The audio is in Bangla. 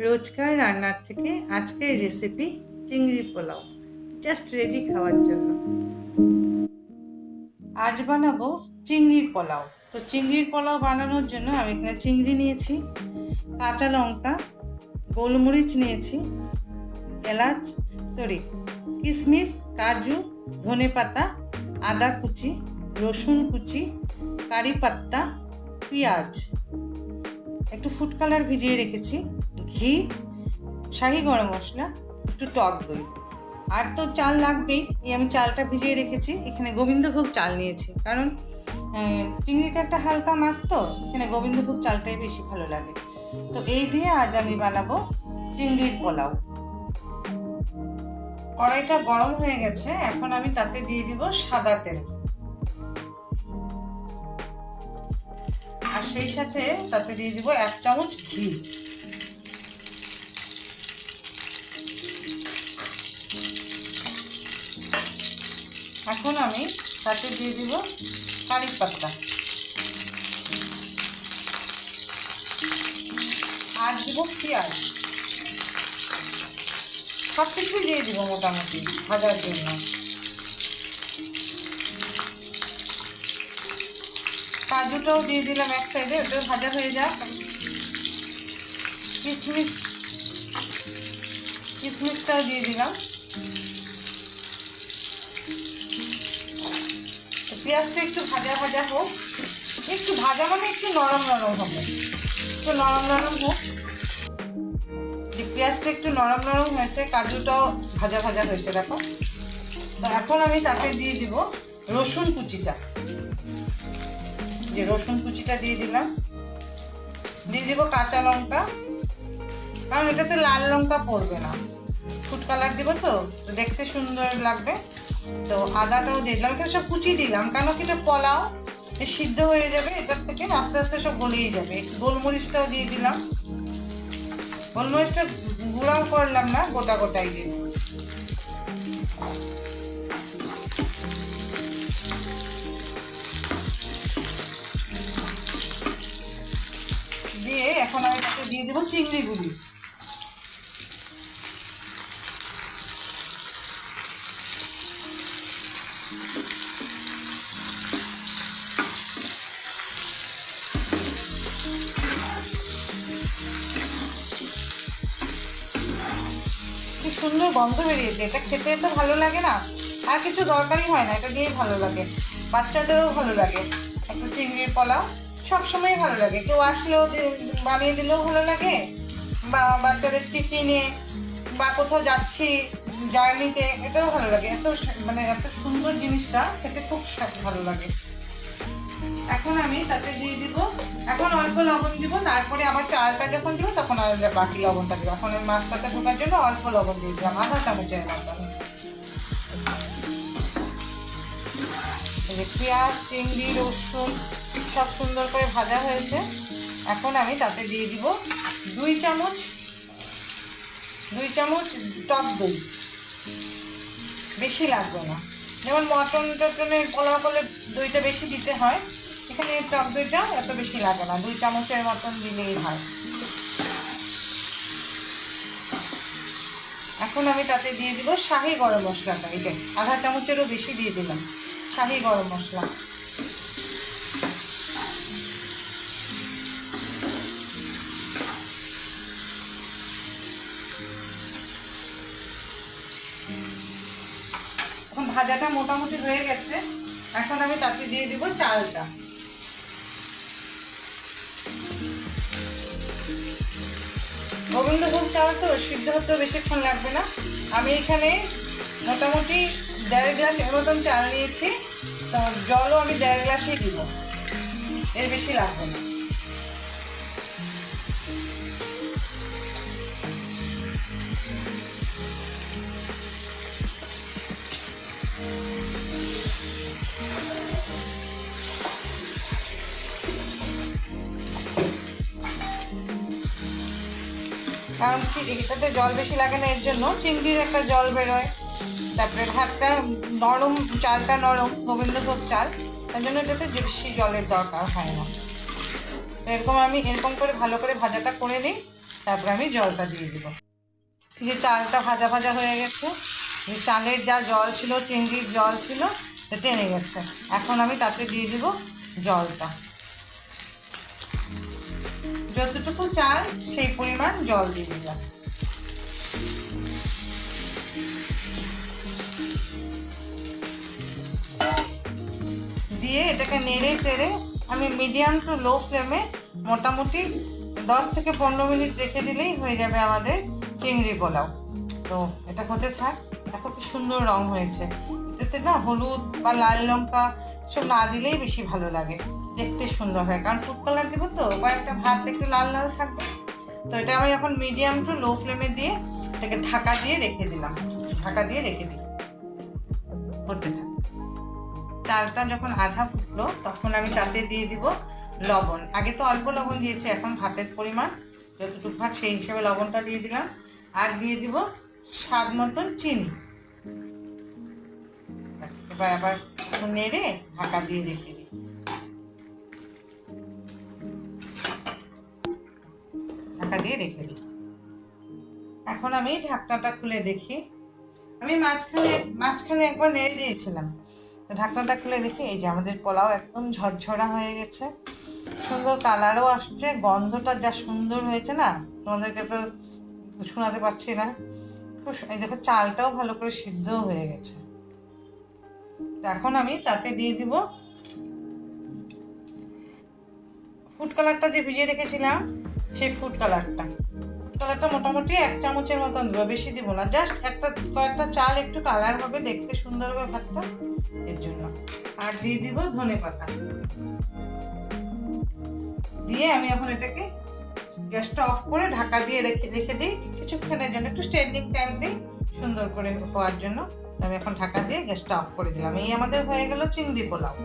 রোজকার রান্নার থেকে আজকের রেসিপি চিংড়ি পোলাও, জাস্ট রেডি খাওয়ার জন্য। আজ বানাবো চিংড়ির পোলাও। তো চিংড়ির পোলাও বানানোর জন্য আমি এখানে চিংড়ি নিয়েছি, কাঁচা লঙ্কা, গোলমরিচ নিয়েছি, এলাচ কিশমিশ, কাজু, ধনেপাতা, আদা কুচি, রসুন কুচি, কারি পাত্তা, পেঁয়াজ, একটু ফুড কালার ভিজিয়ে রেখেছি, ঘি, শাহি গরম মশলা, একটু টক দই। আর তো চাল লাগবেই, আমি চালটা ভিজিয়ে রেখেছি। এখানে গোবিন্দভোগ চাল নিয়েছি, কারণ চিংড়িটা একটা হালকা মাছ, তো এখানে গোবিন্দভোগ চালটাই বেশি ভালো লাগে। তো এই দিয়ে আজ আমি বানাবো চিংড়ির পোলাও। কড়াইটা গরম হয়ে গেছে, এখন আমি তাতে দিয়ে দিব সাদা তেল, আর সেই সাথে তাতে দিয়ে দিব 1 চামচ ঘি। এখন আমি তাতে দিয়ে দিব কারি পাত্তা আর দিব পেঁয়াজ। সব কিছুই দিয়ে দিব মোটামুটি ভাজার জন্য। কাজুটাও দিয়ে দিলাম এক সাইডে, ওটা ভাজা হয়ে যাক। কিশমিশটাও দিয়ে দিলাম। পেঁয়াজটা একটু ভাজা ভাজা হোক, একটু ভাজা মানে একটু নরম নরম হবে, একটু নরম নরম হোক। পেঁয়াজটা একটু নরম নরম হয়েছে, কাজুটাও ভাজা ভাজা হয়েছে, দেখো। তো এখন আমি তাতে দিয়ে দিব রসুন কুচিটা, রসুন কুচিটা দিয়ে দিলাম। দিয়ে দিব কাঁচা লঙ্কা, কারণ এটাতে লাল লঙ্কা পড়বে না, ফুড কালার দিব তো দেখতে সুন্দর লাগবে। তো আদাটাও দিয়ে দিলাম, এখানে সব কুচি দিলাম, কেন কি এটা পোলাও সিদ্ধ হয়ে যাবে, এটার থেকে আস্তে আস্তে সব গলেই যাবে। গোলমরিচটাও দিয়ে দিলাম, গোলমরিচটা গুঁড়াও করলাম না, গোটা গোটাই দিয়ে দিয়ে এখন আমি তাকে দিয়ে দেবো চিংড়িগুলি। কি সুন্দর গন্ধ বেরিয়েছে, এটা খেতে তো ভালো লাগে না, আর কিছু দরকারই হয় না, এটা দিয়েই ভালো লাগে, বাচ্চাদেরও ভালো লাগে। একটা চিংড়ির পোলাও সবসময় ভালো লাগে, কেউ আসলেও বানিয়ে দিলেও ভালো লাগে, বা বাচ্চাদের টিফিনে, বা কোথাও যাচ্ছি জার্নিতে, এটাও ভালো লাগে। এত সুন্দর জিনিসটা খেতে খুব ভালো লাগে। এখন আমি তাতে দিয়ে দিব, এখন অল্প লবণ দিব, তারপরে আবার চালটা যখন দিব তখন আর বাকি লবণটা দিব। এখন আমি মাছটাতে ঢোকার জন্য অল্প লবণ দিয়ে দিলাম, আধা চামচের মতন। এই যে পেঁয়াজ, চিংড়ি, রসুন সব সুন্দর করে ভাজা হয়েছে। এখন আমি তাতে দিয়ে দিব 2 চামচ টক দই, বেশি লাগবে না। যেমন মটন টটনের পোলাও করলে দইটা বেশি দিতে হয়, এখানে টক দইটা এত বেশি লাগে না, 2 চামচের মতন দিলেই হয়। এখন আমি তাতে দিয়ে দিব শাহি গরম মশলাটা, এই যে আধা চামচেরও বেশি দিয়ে দিলাম শাহি গরম মশলা। এখন ভাজাটা মোটামুটি হয়ে গেছে, এখন আমি তাতে দিয়ে দিব চালটা। গোবিন্দভোগ চাল তো সিদ্ধ হতেও বেশিক্ষণ লাগবে না। আমি এখানে মোটামুটি 1.5 গ্লাস এর মতন চাল নিয়েছি, তো জলও আমি 1.5 গ্লাসই দিব, এর বেশি লাগবে না। কারণ কি এটাতে জল বেশি লাগে না, এর জন্য চিংড়ির একটা জল বেরোয়, তারপরে ভাতটা নরম, চালটা নরম, গোবিন্দভোগ চাল, তার জন্য এটাতে বেশি জলের দরকার হয় না। এরকম করে ভালো করে ভাজাটা করে নিই, তারপর আমি জলটা দিয়ে দিব। এই যে চালটা ভাজা ভাজা হয়ে গেছে, এই চালের যা জল ছিল, চিংড়ির জল ছিল, সেটা টেনে গেছে। এখন আমি তাতে দিয়ে দিব জলটা, যতটুকু চাল সেই পরিমাণ জল দিয়ে দিলাম। দিয়ে এটাকে নেড়ে চেড়ে আমি মিডিয়াম টু লো ফ্লেমে মোটামুটি 10 থেকে 15 মিনিট রেখে দিলেই হয়ে যাবে আমাদের চিংড়ি পোলাও। তো এটা হতে থাক। দেখো কি সুন্দর রং হয়েছে। এটাতে না হলুদ বা লাল লঙ্কা সব না দিলেই বেশি ভালো লাগে, দেখতে সুন্দর হয়, কারণ ফুড কালার দেবো তো, কয়েকটা ভাত একটু লাল লাল থাকবে। তো এটা আমি এখন মিডিয়াম টু লো ফ্লেমে দিয়ে এটাকে ঢাকা দিয়ে রেখে দিলাম। ঢাকা দিয়ে রেখে দিই, হতে থাক। চালটা যখন আধা ফুটলো তখন আমি তাতে দিয়ে দিব লবণ। আগে তো অল্প লবণ দিয়েছি, এখন ভাতের পরিমাণ যতটুকু ভাত সেই হিসেবে লবণটা দিয়ে দিলাম। আর দিয়ে দিব স্বাদ মতন চিনি। এবার আবার নেড়ে ঢাকা দিয়ে রেখে দিই। ঢাকা দিয়ে রেখে দিই। এখন আমি ঢাকনাটা খুলে দেখি। আমি মাঝখানে একবার নেড়ে দিয়েছিলাম, ঢাকনাটা খুলে দেখি এই যে আমাদের পোলাও একদম ঝরঝরা হয়ে গেছে, সুন্দর কালারও আসছে, গন্ধটা যা সুন্দর হয়েছে না, তোমাদেরকে তো শোনাতে পারছি না। এই দেখো চালটাও ভালো করে সিদ্ধও হয়ে গেছে। এখন আমি তাতে দিয়ে দিব ফুড কালারটা যে ভিজিয়ে রেখেছিলাম, সেই ফুড কালারটা মোটামুটি 1 চামচের মতন দেবো, বেশি দিব না, জাস্ট কয়েকটা চাল একটু কালার হবে, দেখতে সুন্দর হবে ভাতটা, এর জন্য। আর দিয়ে দিব ধনেপাতা। দিয়ে আমি এখন এটাকে গ্যাসটা অফ করে ঢাকা দিয়ে রেখে দিই কিছুক্ষণের জন্য, একটু স্ট্যান্ডিং টাইম দিই সুন্দর করে হওয়ার জন্য। আমি এখন ঢাকা দিয়ে গ্যাসটা অফ করে দিলাম। এই আমাদের হয়ে গেল চিংড়ি পোলাও।